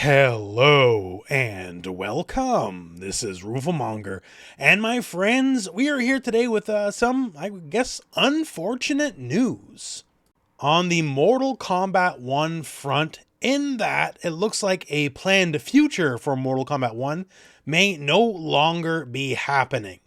Hello and welcome. This is rooflemonger, and my friends, we are here today with some, I guess, unfortunate news on the Mortal Kombat 1 front, in that it looks like a planned future for Mortal Kombat 1 may no longer be happening.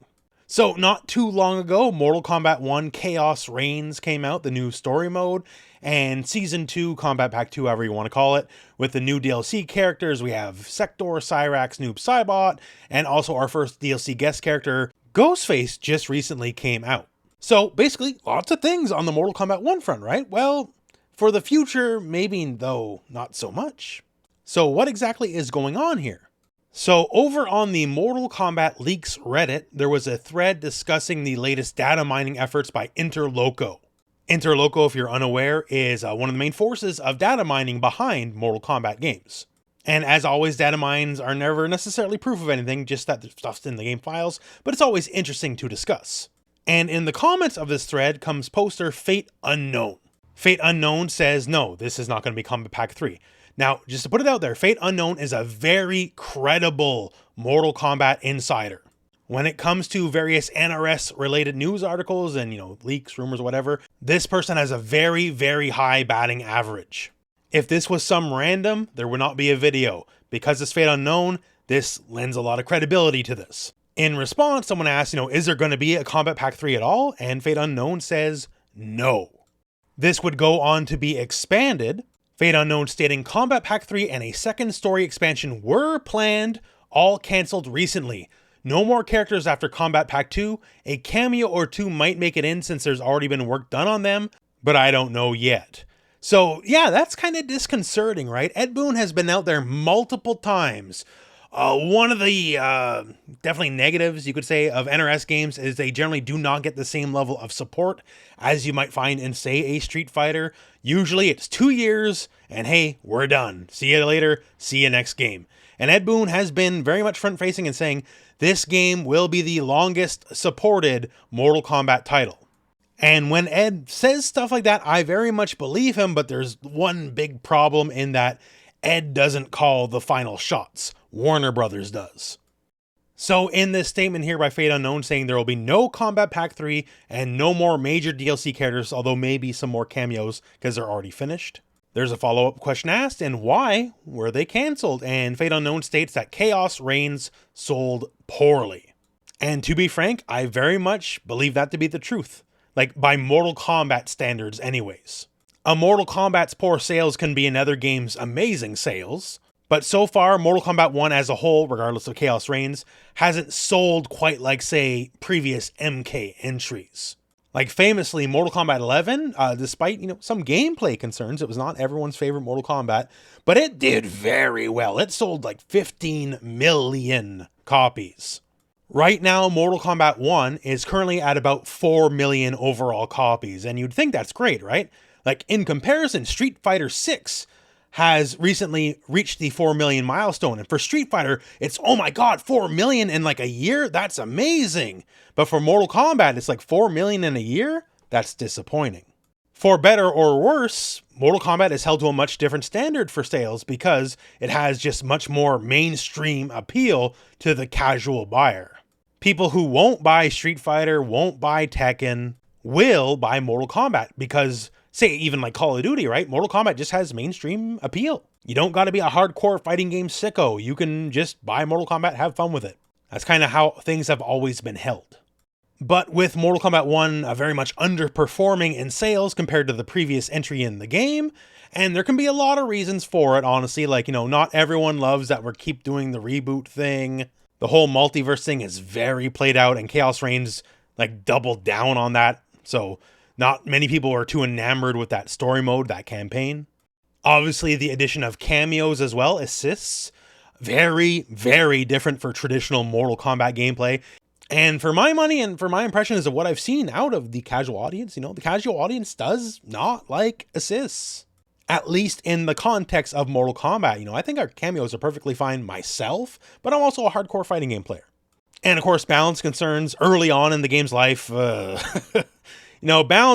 So not too long ago, Mortal Kombat 1 Khaos Reigns came out, the new story mode, and Season 2, Kombat Pack 2, however you want to call it, with the new DLC characters. We have Sector, Cyrax, Noob Saibot, and also our first DLC guest character, Ghostface, just recently came out. So basically, lots of things on the Mortal Kombat 1 front, right? Well, for the future, maybe though not so much. So what exactly is going on here? So over on the Mortal Kombat Leaks Reddit, there was a thread discussing the latest data mining efforts by Interloco. Interloco, if you're unaware, is one of the main forces of data mining behind Mortal Kombat games. And as always, data mines are never necessarily proof of anything, just that the stuff's in the game files, but it's always interesting to discuss. And in the comments of this thread comes poster FateUnknown. FateUnknown says, no, this is not going to be Kombat Pack 3. Now, just to put it out there, FateUnknown is a very credible Mortal Kombat insider. When it comes to various NRS related news articles and, leaks, rumors, whatever, this person has a very, very high batting average. If this was some random, there would not be a video. Because it's FateUnknown, this lends a lot of credibility to this. In response, someone asked, is there going to be a Kombat Pack 3 at all? And FateUnknown says no. This would go on to be expanded. FateUnknown stating Kombat Pack 3 and a second story expansion were planned, all cancelled recently. No more characters after Kombat Pack 2. A cameo or two might make it in since there's already been work done on them, but I don't know yet. So yeah, that's kind of disconcerting, right? Ed Boon has been out there multiple times. One of the definitely negatives, you could say, of NRS games is they generally do not get the same level of support as you might find in, say, a Street Fighter. Usually it's 2 years, and hey, we're done. See you later, see you next game. And Ed Boon has been very much front-facing and saying, this game will be the longest supported Mortal Kombat title. And when Ed says stuff like that, I very much believe him, but there's one big problem in that Ed doesn't call the final shots. Warner Brothers does. So in this statement here by FateUnknown saying there will be no Kombat Pack 3 and no more major DLC characters, although maybe some more cameos because they're already finished. There's a follow-up question asked, and why were they cancelled? And FateUnknown states that Khaos Reigns sold poorly. And to be frank, I very much believe that to be the truth. Like, by Mortal Kombat standards anyways. A Mortal Kombat's poor sales can be another game's amazing sales. But so far, Mortal Kombat 1 as a whole, regardless of Khaos Reigns, hasn't sold quite like, say, previous MK entries. Like, famously, Mortal Kombat 11, despite, some gameplay concerns, it was not everyone's favorite Mortal Kombat, but it did very well. It sold like 15 million copies. Right now, Mortal Kombat 1 is currently at about 4 million overall copies, and you'd think that's great, right? Like, in comparison, Street Fighter 6 has recently reached the 4 million milestone. And for Street Fighter, it's, oh my god, 4 million in like a year? That's amazing. But for Mortal Kombat, it's like 4 million in a year? That's disappointing. For better or worse, Mortal Kombat is held to a much different standard for sales because it has just much more mainstream appeal to the casual buyer. People who won't buy Street Fighter, won't buy Tekken, will buy Mortal Kombat because, say, even like Call of Duty, right? Mortal Kombat just has mainstream appeal. You don't got to be a hardcore fighting game sicko. You can just buy Mortal Kombat, have fun with it. That's kind of how things have always been held. But with Mortal Kombat 1 very much underperforming in sales compared to the previous entry in the game, and there can be a lot of reasons for it, honestly. Like, not everyone loves that we keep doing the reboot thing. The whole multiverse thing is very played out, and Khaos Reigns like doubled down on that. So not many people are too enamored with that story mode, that campaign. Obviously, the addition of cameos as well assists. Very, very different for traditional Mortal Kombat gameplay. And for my money and for my impressions of what I've seen out of the casual audience, the casual audience does not like assists. At least in the context of Mortal Kombat. I think our cameos are perfectly fine myself, but I'm also a hardcore fighting game player. And of course, balance concerns early on in the game's life. Balance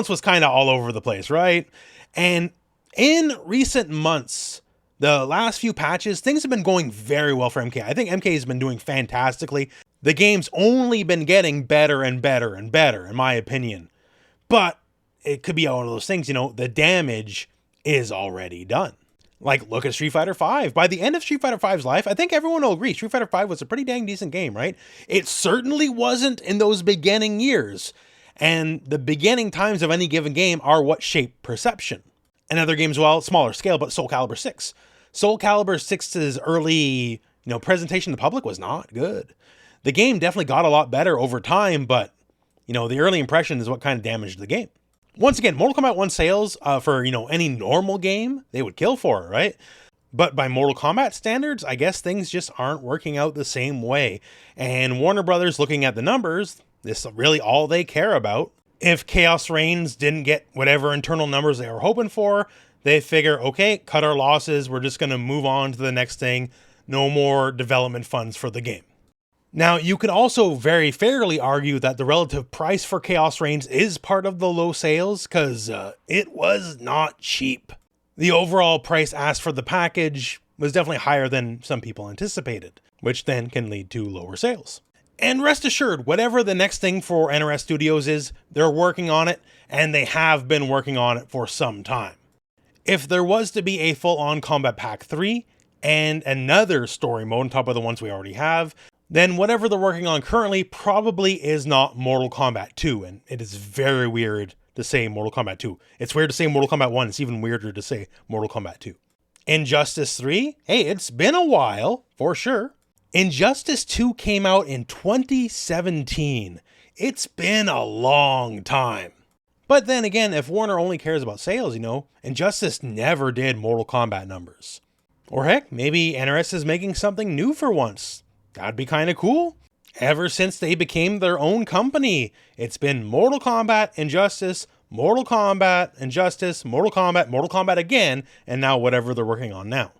was kind of all over the place, right? And in recent months, The last few patches, things have been going very well for MK. I think MK has been doing fantastically. The game's only been getting better and better and better, in my opinion. But it could be one of those things, the damage is already done. Like, look at Street Fighter V. By the end of Street Fighter V's life, I think everyone will agree Street Fighter V was a pretty dang decent game, right? It certainly wasn't in those beginning years. And the beginning times of any given game are what shape perception. And other games, well, smaller scale, but Soul Calibur 6. Soul Calibur 6's early, presentation to the public was not good. The game definitely got a lot better over time, but, the early impression is what kind of damaged the game. Once again, Mortal Kombat 1 sales for, any normal game, they would kill for it, right? But by Mortal Kombat standards, I guess things just aren't working out the same way. And Warner Brothers, looking at the numbers, this is really all they care about. If Khaos Reigns didn't get whatever internal numbers they were hoping for, they figure, okay, cut our losses. We're just going to move on to the next thing. No more development funds for the game. Now, you could also very fairly argue that the relative price for Khaos Reigns is part of the low sales, because it was not cheap. The overall price asked for the package was definitely higher than some people anticipated, which then can lead to lower sales. And rest assured, whatever the next thing for NRS Studios is, they're working on it, and they have been working on it for some time. If there was to be a full-on Kombat Pack 3 and another story mode on top of the ones we already have, then whatever they're working on currently probably is not Mortal Kombat 2, and it is very weird to say Mortal Kombat 2. It's weird to say Mortal Kombat 1, it's even weirder to say Mortal Kombat 2. Injustice 3? Hey, it's been a while, for sure. Injustice 2 came out in 2017. It's been a long time. But then again, if Warner only cares about sales, Injustice never did Mortal Kombat numbers. Or heck, maybe NRS is making something new for once. That'd be kind of cool. Ever since they became their own company, it's been Mortal Kombat, Injustice, Mortal Kombat, Injustice, Mortal Kombat again, and now whatever they're working on now.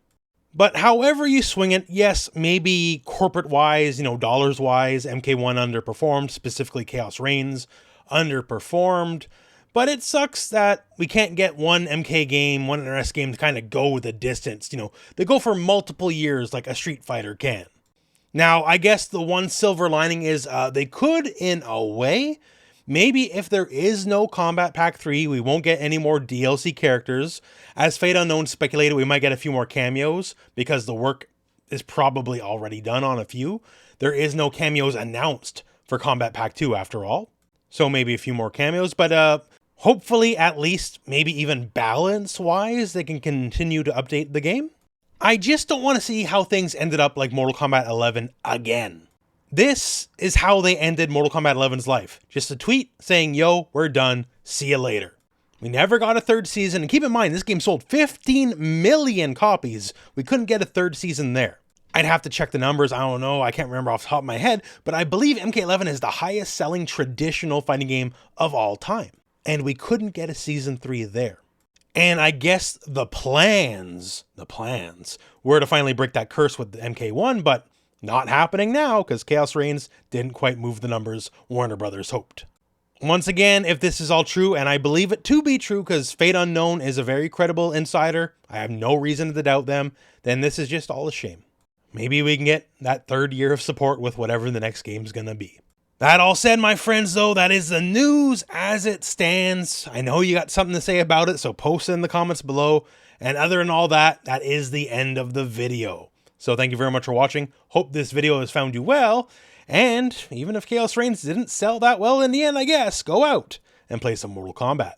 But however you swing it, yes, maybe corporate-wise, dollars-wise, MK1 underperformed, specifically Khaos Reigns underperformed, but it sucks that we can't get one MK game, one NRS game to kind of go the distance, they go for multiple years like a Street Fighter can. Now, I guess the one silver lining is they could, in a way, maybe if there is no Kombat Pack 3, we won't get any more DLC characters. As FateUnknown speculated, we might get a few more cameos because the work is probably already done on a few. There is no cameos announced for Kombat Pack 2 after all. So maybe a few more cameos, but hopefully at least maybe even balance-wise, they can continue to update the game. I just don't want to see how things ended up like Mortal Kombat 11 again. This is how they ended Mortal Kombat 11's life. Just a tweet saying, yo, we're done, see you later. We never got a third season, and keep in mind, this game sold 15 million copies. We couldn't get a third season there. I'd have to check the numbers, I don't know, I can't remember off the top of my head, but I believe MK11 is the highest selling traditional fighting game of all time. And we couldn't get a season 3 there. And I guess the plans were to finally break that curse with the MK1, but not happening now because Khaos Reigns didn't quite move the numbers Warner Brothers hoped. Once again, if this is all true, and I believe it to be true because FateUnknown is a very credible insider, I have no reason to doubt them, then this is just all a shame. Maybe we can get that third year of support with whatever the next game's gonna be. That all said, my friends, though, that is the news as it stands. I know you got something to say about it, so post it in the comments below. And other than all that, that is the end of the video. So thank you very much for watching. Hope this video has found you well. And even if Khaos Reigns didn't sell that well in the end, I guess, go out and play some Mortal Kombat.